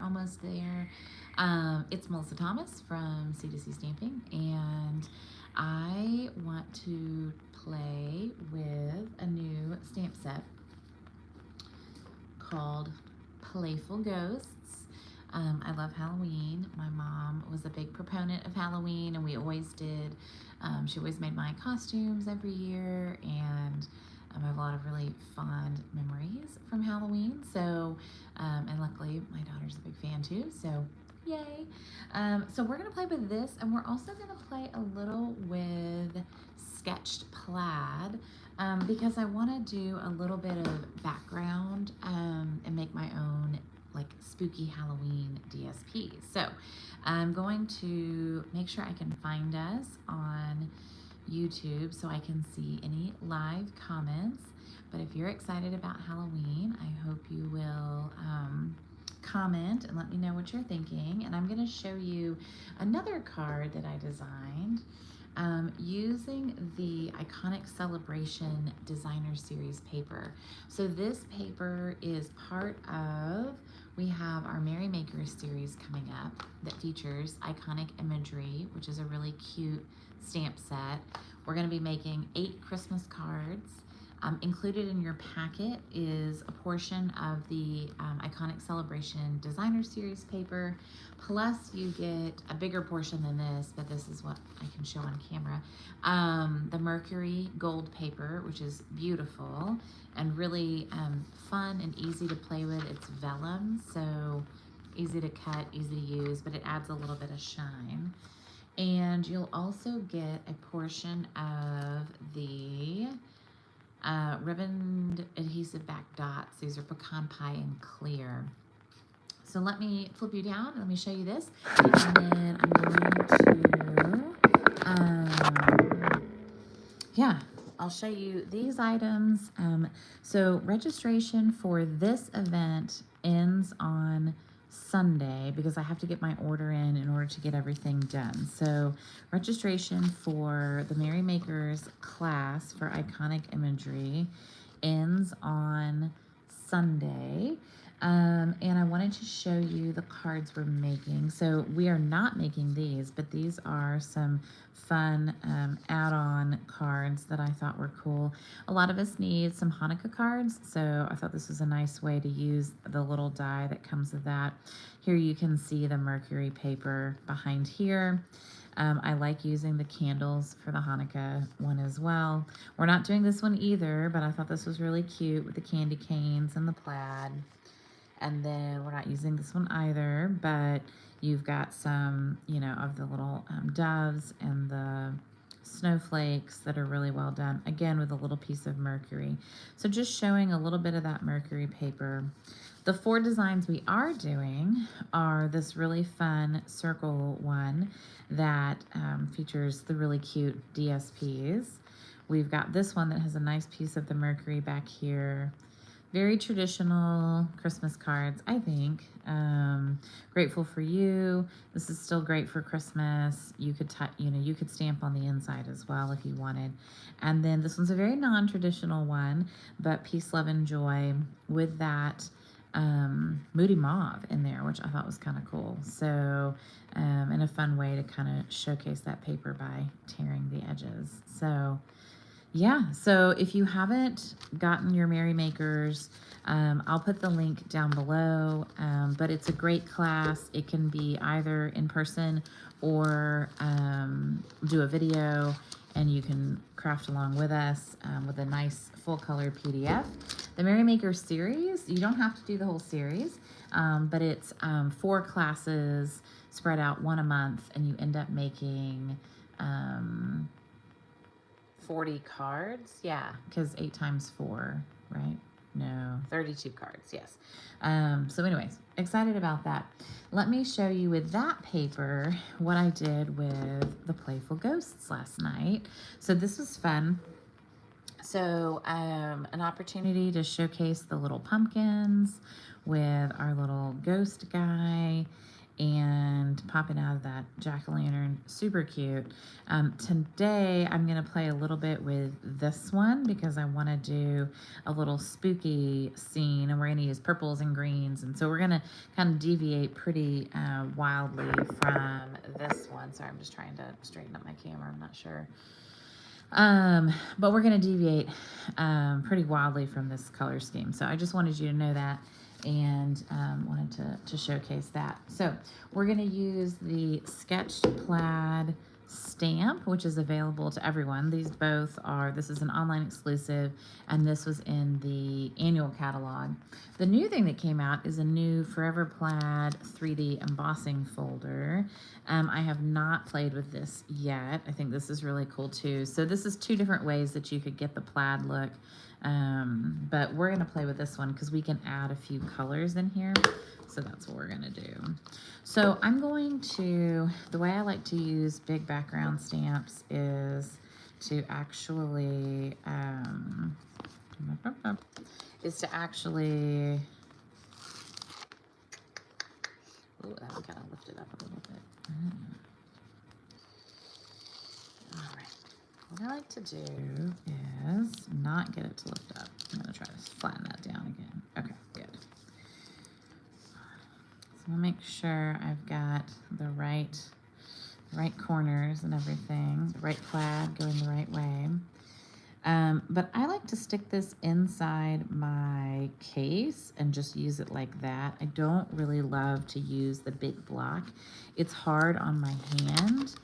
almost there. It's Melissa Thomas from C2C Stamping, and I want to play with a new stamp set called Playful Ghosts. I love Halloween. My mom was a big proponent of Halloween, and we always did. She always made my costumes every year, and I have a lot of really fond memories from Halloween. So, and luckily my daughter's a big fan too, so yay. So we're gonna play with this, and we're also gonna play a little with Sketched Plaid, because I wanna do a little bit of background and make my own like spooky Halloween DSP. So I'm going to make sure I can find us on YouTube so I can see any live comments. But if you're excited about Halloween, I hope you will comment and let me know what you're thinking. And I'm going to show you another card that I designed using the Iconic Celebration Designer Series paper. So this paper is part of, we have our Merry Makers series coming up that features iconic imagery, which is a really cute stamp set. We're going to be making 8 Christmas cards. Included in your packet is a portion of the Iconic Celebration Designer Series paper, plus you get a bigger portion than this, but this is what I can show on camera. The Mercury gold paper, which is beautiful and really fun and easy to play with. It's vellum, so easy to cut, easy to use, but it adds a little bit of shine. And you'll also get a portion of the ribboned adhesive back dots. These are pecan pie and clear. So let me flip you down and let me show you this. And then I'm going to, yeah, I'll show you these items. So registration for this event ends on Sunday because I have to get my order in order to get everything done. So registration for the Merry Makers class for iconic imagery ends on Sunday. And I wanted to show you the cards we're making. So we are not making these, but these are some fun add-on cards that I thought were cool. A lot of us need some Hanukkah cards, so I thought this was a nice way to use the little die that comes with that. Here you can see the Mercury paper behind here. I like using the candles for the Hanukkah one as well. We're not doing this one either, but I thought this was really cute with the candy canes and the plaid. And then we're not using this one either, but you've got some, you know, of the little doves and the snowflakes that are really well done, again with a little piece of Mercury. So just showing a little bit of that Mercury paper. The 4 designs we are doing are this really fun circle one that features the really cute DSPs. We've got this one that has a nice piece of the Mercury back here. Very traditional Christmas cards, I think. Grateful for you. This is still great for Christmas. You could, you could stamp on the inside as well if you wanted. And then this one's a very non-traditional one, but peace, love, and joy with that Moody Mauve in there, which I thought was kind of cool. So, and a fun way to kind of showcase that paper by tearing the edges. So, yeah, so if you haven't gotten your Merry Makers, I'll put the link down below, but it's a great class. It can be either in person or do a video, and you can craft along with us with a nice full-color PDF. The Merry Makers series, you don't have to do the whole series, but it's 4 classes spread out 1 a month, and you end up making 40 cards, yeah, because 8 times 4, right? No, 32 cards, yes. So anyways, excited about that. Let me show you with that paper what I did with the Playful Ghosts last night. So this was fun. So an opportunity to showcase the little pumpkins with our little ghost guy. and popping out of that jack-o'-lantern, super cute. Today I'm gonna play a little bit with this one because I want to do a little spooky scene, and we're gonna use purples and greens, and so we're gonna kind of deviate pretty wildly from this one. Sorry, I'm just trying to straighten up my camera, I'm not sure. But we're gonna deviate pretty wildly from this color scheme, so I just wanted you to know that, and wanted to showcase that. So we're going to use the Sketched Plaid stamp, which is available to everyone. These both are, this is an online exclusive, and this was in the annual catalog. The new thing that came out is a new Forever Plaid 3D embossing folder. I have not played with this yet. I think this is really cool too. So this is two different ways that you could get the plaid look. But we're gonna play with this one because we can add a few colors in here. So that's what we're gonna do. So I'm going to, the way I like to use big background stamps is to actually, ooh, that one kind of lifted up a little bit. All right. What I like to do is not get it to lift up. I'm going to try to flatten that down again. Okay, good. So I'll make sure I've got the right corners and everything, the right plaid going the right way. But I like to stick this inside my case and just use it like that. I don't really love to use the big block. It's hard on my hand,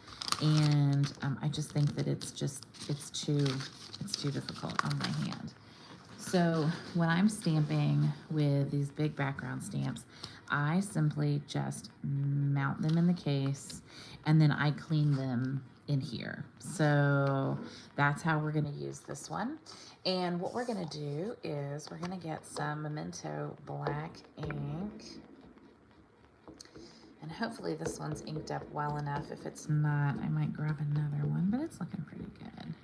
and I just think that it's too difficult on my hand. So when I'm stamping with these big background stamps, I simply just mount them in the case, and then I clean them in here. So that's how we're going to use this one. And what we're going to do is we're going to get some Memento black ink, and hopefully this one's inked up well enough. If it's not, I might grab another one, but it's looking pretty good.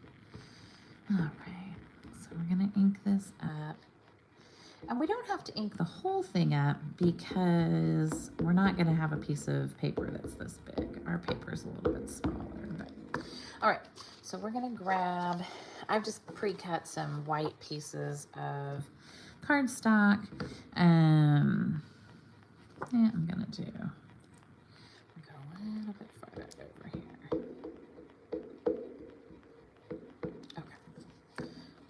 All right, so we're going to ink this up. And we don't have to ink the whole thing up because we're not going to have a piece of paper that's this big. Our paper is a little bit smaller. But all right, so we're going to grab, I've just pre-cut some white pieces of cardstock. Yeah, I'm going to go a little bit farther over here. Okay,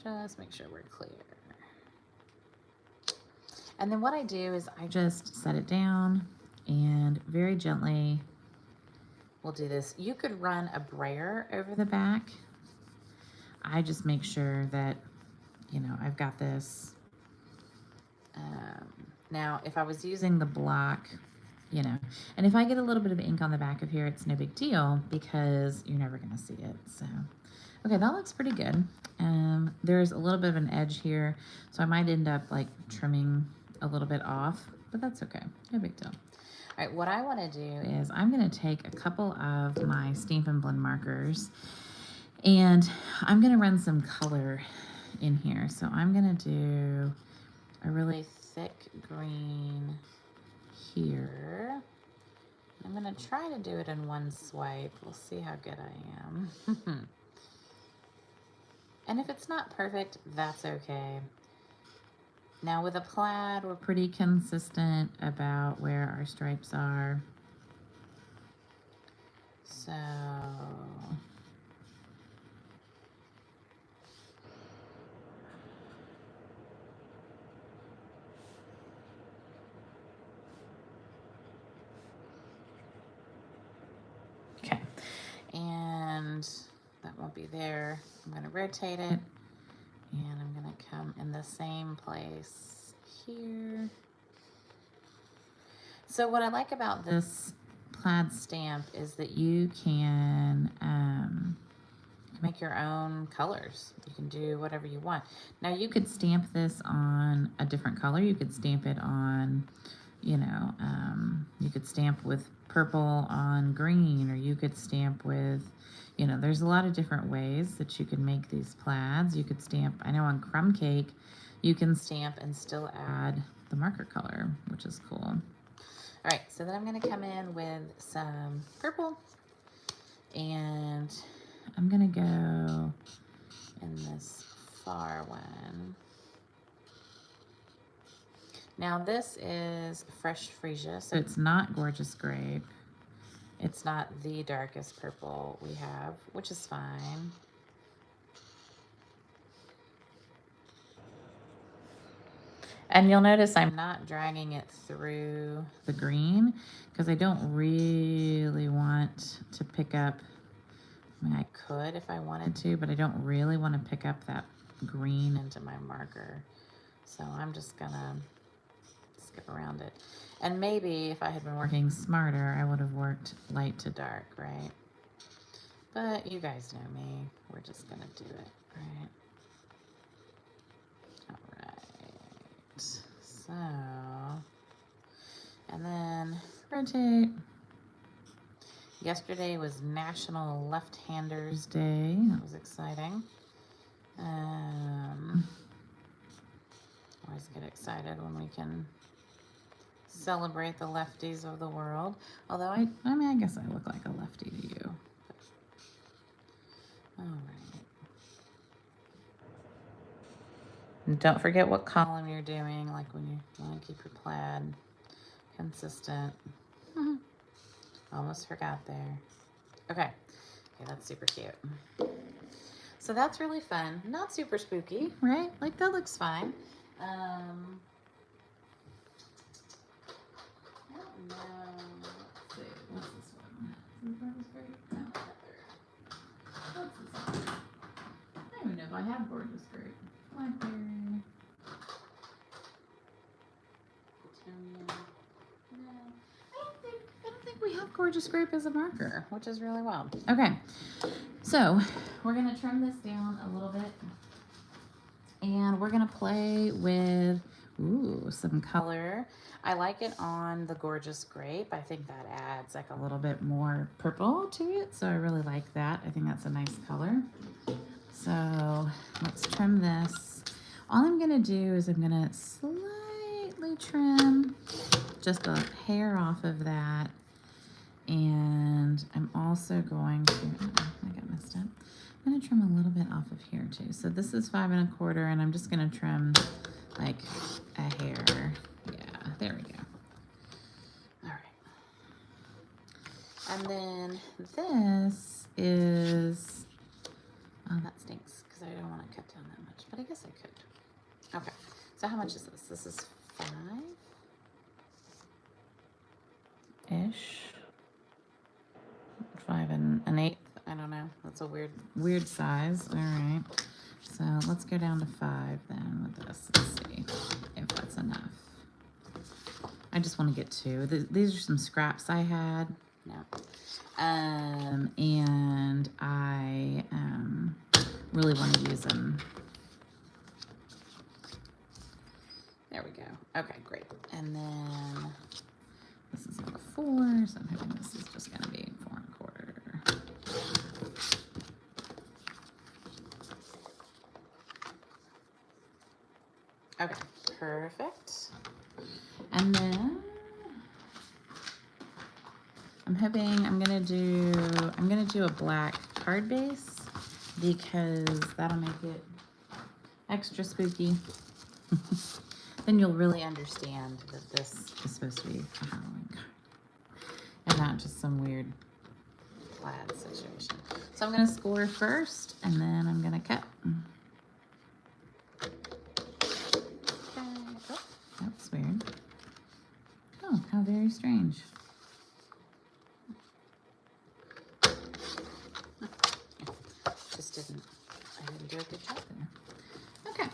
just make sure we're clear. And then what I do is I just set it down and very gently we'll do this. You could run a brayer over the back. I just make sure that, you know, I've got this. Now, if I was using the block, you know, and if I get a little bit of ink on the back of here, it's no big deal because you're never going to see it. So, okay, that looks pretty good. There's a little bit of an edge here, so I might end up like trimming a little bit off, but that's okay, no big deal. All right, what I want to do is I'm going to take a couple of my Stampin' Blend markers, and I'm going to run some color in here. So I'm going to do a really thick green here. I'm going to try to do it in one swipe. We'll see how good I am. And if it's not perfect, that's okay. Now with a plaid, we're pretty consistent about where our stripes are. So okay, and that won't be there. I'm going to rotate it, and I'm going to come in the same place here. So what I like about this plaid stamp is that you can make your own colors. You can do whatever you want. Now you could stamp this on a different color. You could stamp it on, you know, you could stamp with purple on green, or you could stamp with, you know, there's a lot of different ways that you can make these plaids. You could stamp, I know on crumb cake, you can stamp and still add the marker color, which is cool. All right, so then I'm gonna come in with some purple, and I'm gonna go in this far one. Now this is fresh freesia, so it's not gorgeous grape. It's not the darkest purple we have, which is fine. And you'll notice I'm not dragging it through the green because I don't really want to pick up, I mean, I could if I wanted to, but I don't really want to pick up that green into my marker. So I'm just gonna skip around it. And maybe if I had been working smarter, I would have worked light to dark, right? But you guys know me. We're just gonna do it, right? All right. So, and then rotate. Yesterday was National Left-Handers Day. That was exciting. Always get excited when we can celebrate the lefties of the world. Although I mean, I guess I look like a lefty to you. All right. And don't forget what column you're doing, like when you want to keep your plaid consistent. Almost forgot there. Okay, that's super cute. So that's really fun. Not super spooky, right? Like that looks fine. I don't know. Let's see. What's this one? Gorgeous grape? No, what's this one? I don't even know if I have gorgeous grape. Blackberry. Petunia. No. I don't think we have gorgeous grape as a marker, which is really wild. Okay. So we're going to trim this down a little bit, and we're going to play with, some color. I like it on the gorgeous grape. I think that adds like a little bit more purple to it, so I really like that. I think that's a nice color. So let's trim this. All I'm going to do is I'm going to slightly trim just a hair off of that. And I'm also going to, I got messed up. I'm going to trim a little bit off of here too. So this is 5 1/4, and I'm just going to trim like a hair. Yeah, there we go. All right. And then this is, oh, that stinks because I don't want to cut down that much, but I guess I could. Okay. So how much is this? This is 5-ish. 5 1/8. I don't know. That's a weird size. All right. So let's go down to 5 then with this. Let's see if that's enough. I just want to get 2. These are some scraps I had. No. And I really want to use them. There we go. Okay, great. And then this is like a 4, so I'm hoping this is just going to be 4 1/4. Okay, perfect. And then I'm hoping I'm gonna do a black card base because that'll make it extra spooky. Then you'll really understand that this is supposed to be a Halloween card and not just some weird plaid situation. So I'm gonna score first, and then I'm gonna cut. Oh, that was weird. Oh, how very strange. I didn't do a good job there. Okay.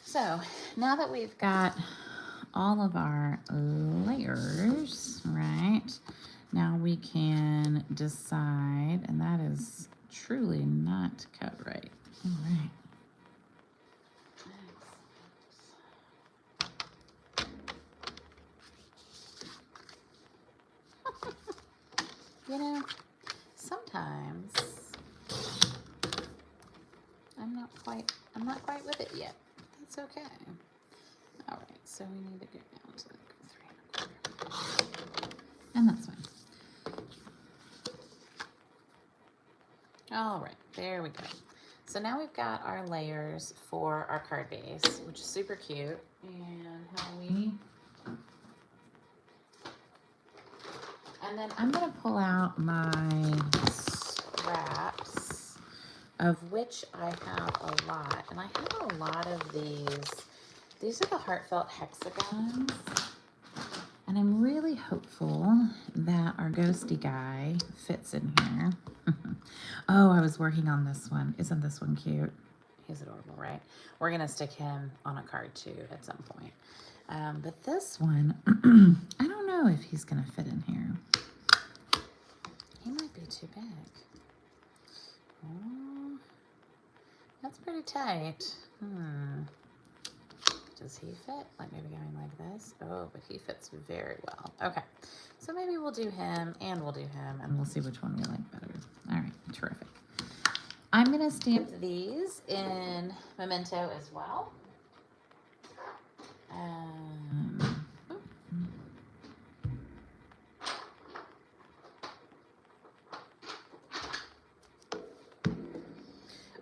So now that we've got all of our layers, right, now we can decide, and that is truly not cut right. All right. You know, sometimes I'm not quite with it yet. That's okay. So we need to go down to like 3 1/4. And that's fine. All right, there we go. So now we've got our layers for our card base, which is super cute. And then I'm gonna pull out my scraps, of which I have a lot. And I have a lot of these. These are the heartfelt hexagons. And I'm really hopeful that our ghosty guy fits in here. Oh, I was working on this one. Isn't this one cute? He's adorable, right? We're gonna stick him on a card too at some point. But this one, I don't know if he's gonna fit in here. He might be too big. Oh, that's pretty tight. Does he fit? Like maybe going like this? Oh, but he fits very well. Okay, so maybe we'll do him and we'll do him and we'll see which one we like better. All right, terrific. I'm gonna stamp these in Memento as well.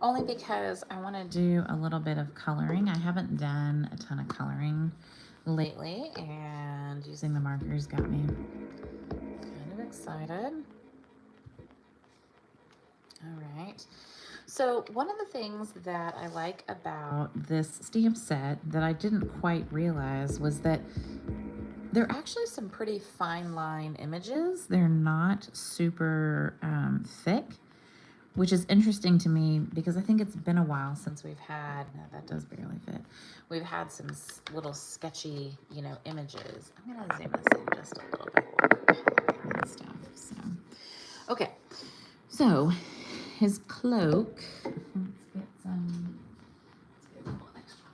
Only because I want to do a little bit of coloring. I haven't done a ton of coloring lately, and using the markers got me kind of excited. All right. So one of the things that I like about this stamp set that I didn't quite realize was that they're actually some pretty fine line images. They're not super thick, which is interesting to me because I think it's been a while since we've had, no, that does barely fit. We've had some little sketchy, you know, images. I'm gonna zoom this in just a little bit. And stuff, so. Okay, so his cloak, let's get some, let's get a little extra.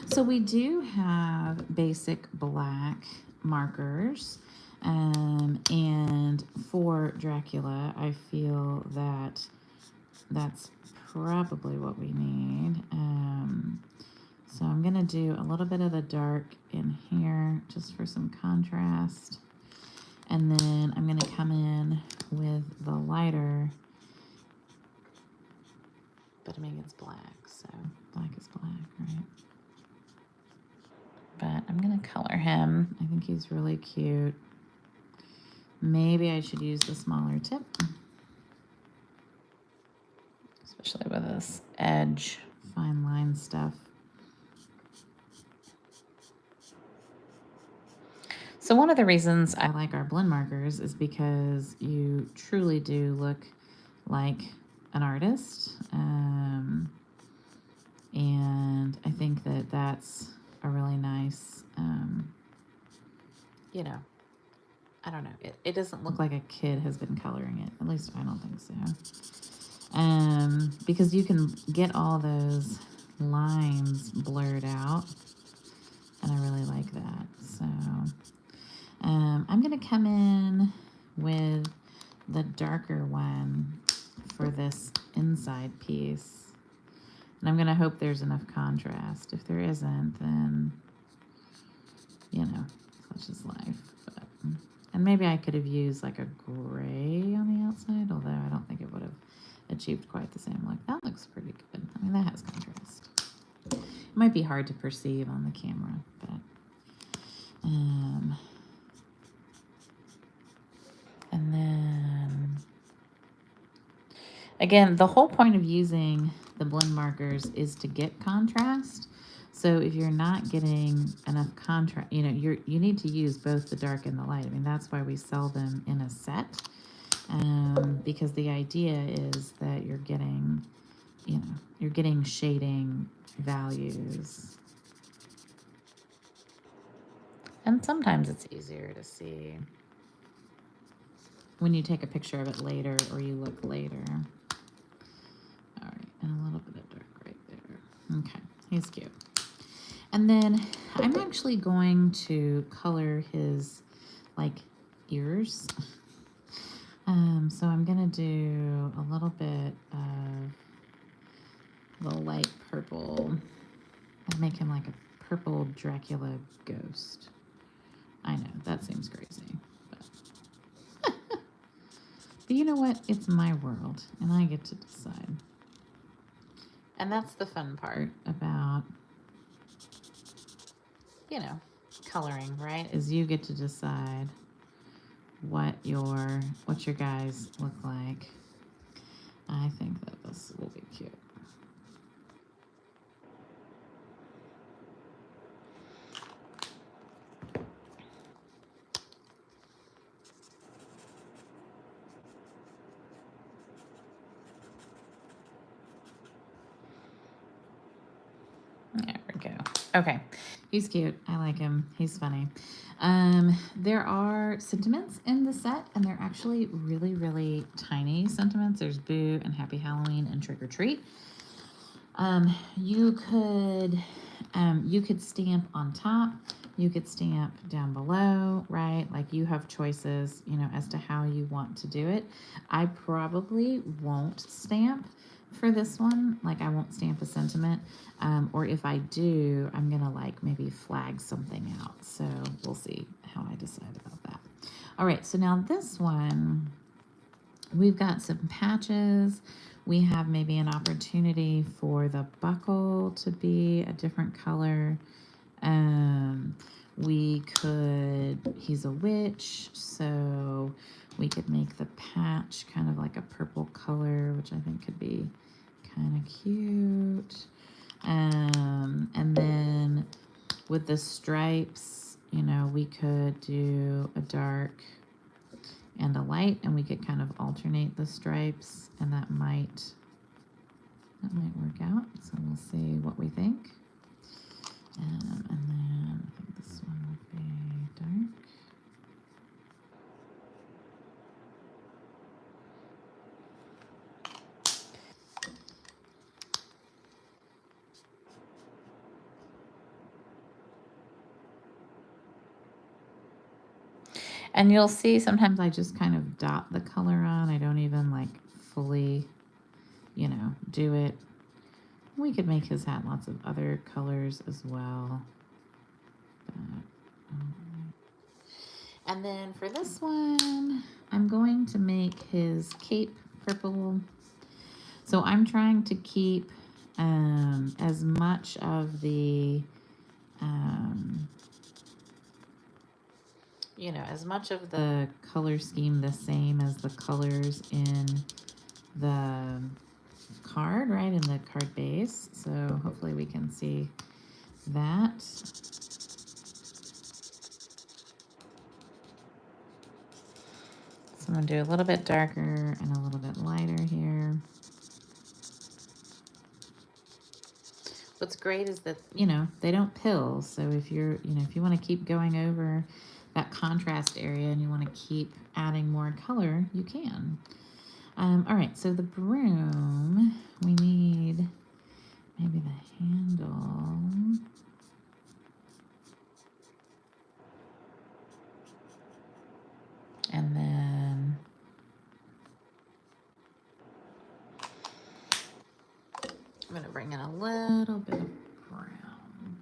So we do have basic black markers, and for Dracula, I feel that that's probably what we need. So I'm gonna do a little bit of the dark in here just for some contrast, and then I'm gonna come in with the lighter, but I mean it's black, so black is black, right? But I'm gonna color him. I think he's really cute. Maybe I should use the smaller tip, especially with this edge fine line stuff. So one of the reasons I like our blend markers is because you truly do look like an artist. And I think that that's a really nice, you know, I don't know. It doesn't look like a kid has been coloring it. At least I don't think so. Because you can get all those lines blurred out. And I really like that. So I'm going to come in with the darker one for this inside piece. And I'm going to hope there's enough contrast. If there isn't, then, you know, such is life. But, and maybe I could have used like a gray on the outside, although I don't think it would have achieved quite the same look. That looks pretty good. I mean, that has contrast. It might be hard to perceive on the camera, but and then again, the whole point of using the blend markers is to get contrast. So if you're not getting enough contrast, you know, you need to use both the dark and the light. I mean, that's why we sell them in a set, because the idea is that you're getting, you know, you're getting shading values. And sometimes it's easier to see when you take a picture of it later or you look later. All right, and a little bit of dark right there. Okay, he's cute. And then I'm actually going to color his, like, ears. So I'm gonna do a little bit of the light purple. I'd make him like a purple Dracula ghost. I know, that seems crazy. But, but you know what? It's my world, and I get to decide. And that's the fun part about, you know, coloring, right? Is you get to decide what your guys look like. I think that this will be cute. There we go. Okay, he's cute. I like him. He's funny. There are sentiments in the set, and they're actually really, really tiny sentiments. There's Boo and Happy Halloween and Trick or Treat. You could stamp on top. You could stamp down below, right? Like you have choices, you know, as to how you want to do it. I probably won't stamp for this one. Like I won't stamp a sentiment. Or if I do, I'm gonna like maybe flag something out. So we'll see how I decide about that. All right, so now this one, we've got some patches. We have maybe an opportunity for the buckle to be a different color. We could, he's a witch, so we could make the patch kind of like a purple color, which I think could be kind of cute. And then with the stripes, you know, we could do a dark and a light, and we could kind of alternate the stripes, and that might work out. So we'll see what we think. And then I think this one would be dark. And you'll see sometimes I just kind of dot the color on. I don't even like fully, you know, do it. We could make his hat lots of other colors as well. And then for this one, I'm going to make his cape purple. So I'm trying to keep as much of the, you know, as much of the color scheme the same as the colors in the card, right, in the card base. So hopefully we can see that. So I'm going to do a little bit darker and a little bit lighter here. What's great is that, you know, they don't pill. So if you're, you know, if you want to keep going over that contrast area and you want to keep adding more color, you can. All right, so the broom, we need maybe the handle. And then I'm going to bring in a little bit of brown.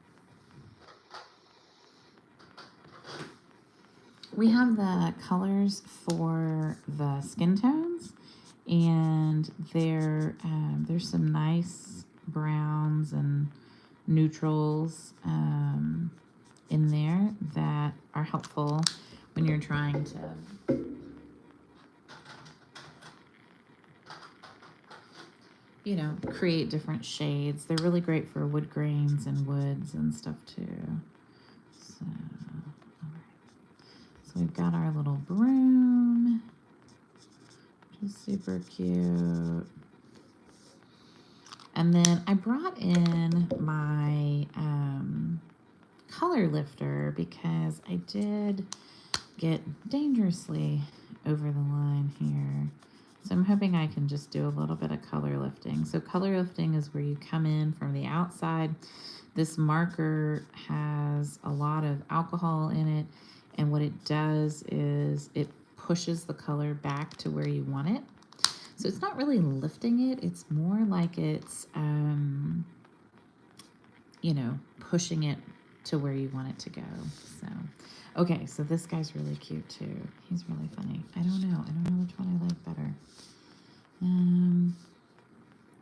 We have the colors for the skin tones, and there's some nice browns and neutrals in there that are helpful when you're trying to you know, create different shades. They're really great for wood grains and woods and stuff too. So, all right. So we've got our little broom, which is super cute. And then I brought in my color lifter because I did get dangerously over the line here. So I'm hoping I can just do a little bit of color lifting. So color lifting is where you come in from the outside. This marker has a lot of alcohol in it, and what it does is it pushes the color back to where you want it. So it's not really lifting it. It's more like it's, you know, pushing it to where you want it to go. So, okay, so this guy's really cute too. He's really funny. I don't know which one I like better.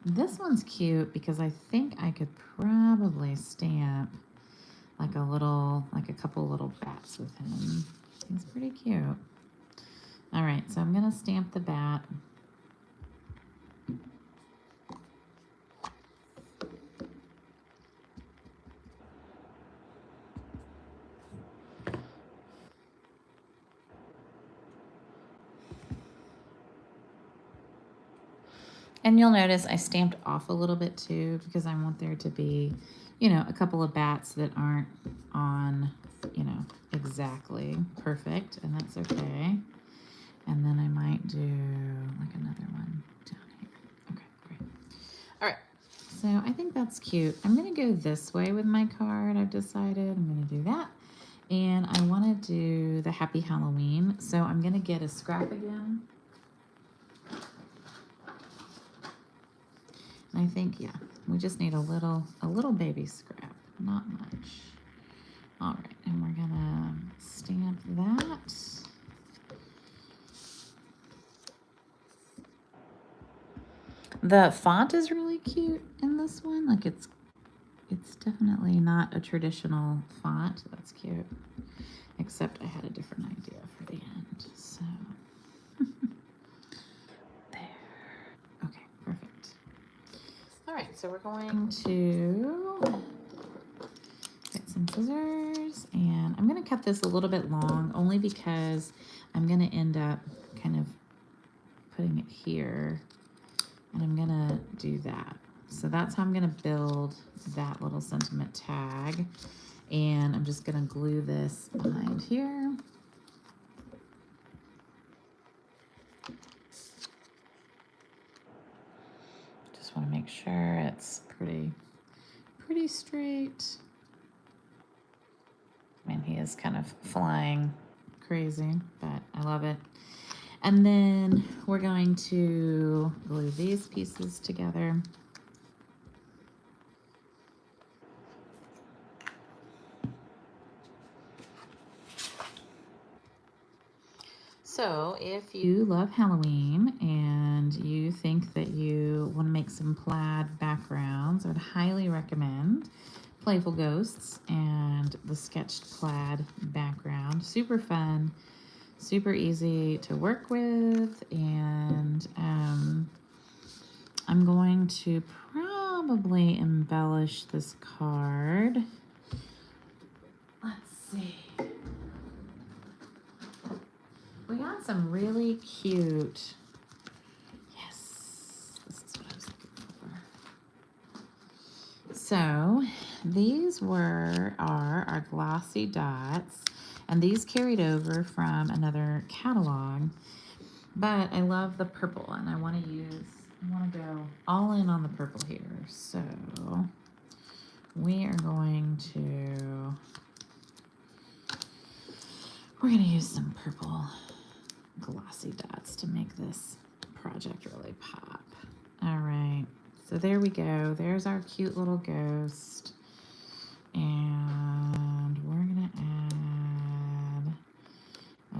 This one's cute because I think I could probably stamp like a couple little bats with him. He's pretty cute. All right, so I'm gonna stamp the bat. And you'll notice I stamped off a little bit too because I want there to be, you know, a couple of bats that aren't on, you know, exactly perfect, and that's okay. And then I might do like another one down here. Okay, great. All right, so I think that's cute. I'm gonna go this way with my card. I've decided I'm gonna do that. And I wanna do the Happy Halloween. So I'm gonna get a scrap again. I think, yeah, we just need a little baby scrap, not much. All right, and we're gonna stamp that. The font is really cute in this one. Like it's definitely not a traditional font. That's cute. Except I had a different idea for the end, so. All right, so we're going to get some scissors, and I'm going to cut this a little bit long only because I'm going to end up kind of putting it here, and I'm going to do that. So that's how I'm going to build that little sentiment tag, and I'm just going to glue this behind here. Just want to make sure it's pretty straight. I mean, he is kind of flying crazy, but I love it. And then we're going to glue these pieces together. So if you love Halloween and you think that you want to make some plaid backgrounds, I would highly recommend Playful Ghosts and the Sketched Plaid background. Super fun, super easy to work with, and I'm going to probably embellish this card. Let's see. We got some really cute, yes, this is what I was looking for. So these are our glossy dots, and these carried over from another catalog, but I love the purple, and I want to go all in on the purple here. So we are going to, we're going to use some purple glossy dots to make this project really pop. All right, so there we go. There's our cute little ghost, and we're gonna add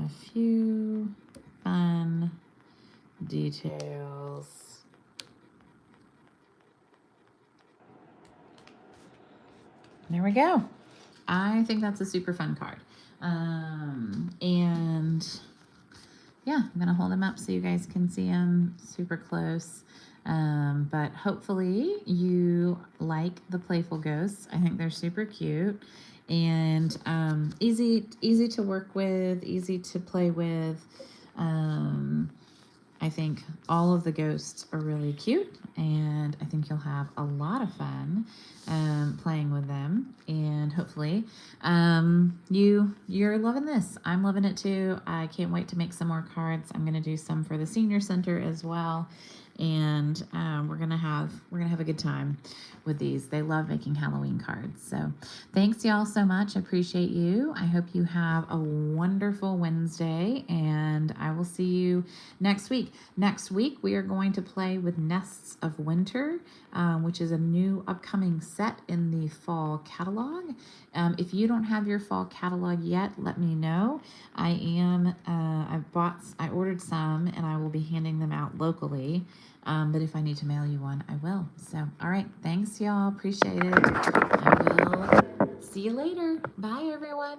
a few fun details. There we go. I think that's a super fun card. And yeah, I'm gonna hold them up so you guys can see them super close. But hopefully you like the Playful Ghosts. I think they're super cute and easy to work with, easy to play with. I think all of the ghosts are really cute, and I think you'll have a lot of fun playing with them, and hopefully you're loving this. I'm loving it too. I can't wait to make some more cards. I'm going to do some for the senior center as well, and we're gonna have a good time with these. They love making Halloween cards. So thanks y'all so much. I appreciate you. I hope you have a wonderful Wednesday, and I will see you next week. Next week we are going to play with Nests of Winter, which is a new upcoming set in the fall catalog. If you don't have your fall catalog yet, let me know. I ordered some, and I will be handing them out locally. But if I need to mail you one, I will. So, all right. Thanks, y'all. Appreciate it. I will see you later. Bye, everyone.